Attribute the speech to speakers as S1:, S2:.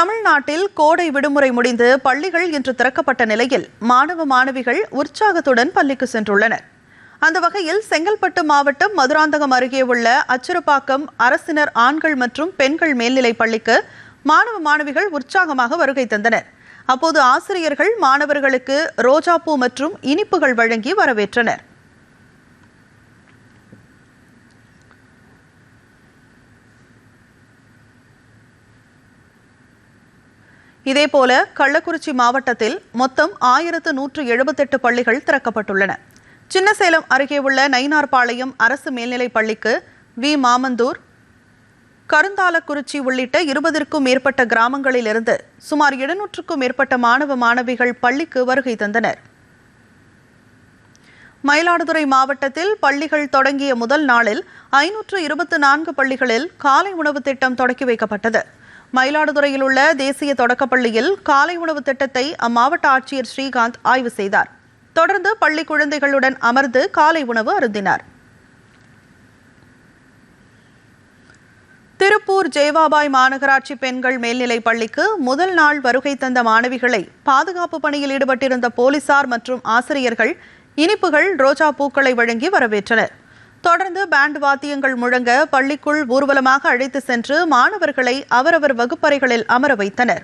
S1: தமிழ்நாட்டில் கோடை விடுமுறை முடிந்து பள்ளிகள் இன்று திறக்கப்பட்ட நிலையில் மாணவ மாணவிகள் உற்சாகத்துடன் பள்ளிக்கு சென்றுள்ளனர். அந்த வகையில் செங்கல்பட்டு மாவட்டம் மதுராந்தகம் அருகே உள்ள அச்சிறுபாக்கம் அரசினர் ஆண்கள் மற்றும் பெண்கள் மேல்நிலைப் பள்ளிக்கு மாணவ மாணவிகள் உற்சாகமாக வருகை தந்தனர். அப்போது ஆசிரியர்கள் மாணவர்களுக்கு ரோஜாப்பூ மற்றும் இனிப்புகள் வழங்கி வரவேற்றனர். இதேபோல கள்ளக்குறிச்சி மாவட்டத்தில் மொத்தம் 1178 பள்ளிகள் திறக்கப்பட்டுள்ளன. சின்னசேலம் அருகே உள்ள நயினார்பாளையம் அரசு மேல்நிலைப் பள்ளிக்கு வி. மாமந்தூர், கருந்தாலக்குறிச்சி உள்ளிட்ட 20க்கும் மேற்பட்ட கிராமங்களிலிருந்து சுமார் 700க்கும் மேற்பட்ட மாணவ மாணவிகள் பள்ளிக்கு வருகை தந்தனர். மயிலாடுதுறை மாவட்டத்தில் பள்ளிகள் தொடங்கிய முதல் நாளில் 524 பள்ளிகளில் காலை உணவு திட்டம் தொடக்கி வைக்கப்பட்டது. மயிலாடுதுறையில் உள்ள தேசிய தொடக்கப்பள்ளியில் காலை உணவு திட்டத்தை அம்மாவட்ட ஆட்சியர் ஸ்ரீகாந்த் ஆய்வு செய்தார். தொடர்ந்து பள்ளி குழந்தைகளுடன் அமர்ந்து காலை உணவு அருந்தினார். திருப்பூர் ஜேவாபாய் மாநகராட்சி பெண்கள் மேல்நிலைப் பள்ளிக்கு முதல் நாள் வருகை தந்த மாணவிகளை பாதுகாப்பு பணியில் ஈடுபட்டிருந்த போலீசார் மற்றும் ஆசிரியர்கள் இனிப்புகள், ரோஜா பூக்களை வழங்கி வரவேற்றனர். தொடர்ந்து பேண்ட் வாத்தியங்கள் முழங்க பள்ளிக்குள் ஊர்வலமாக அழைத்து சென்று மாணவர்களை அவரவர் வகுப்பறைகளில் அமர வைத்தனர்.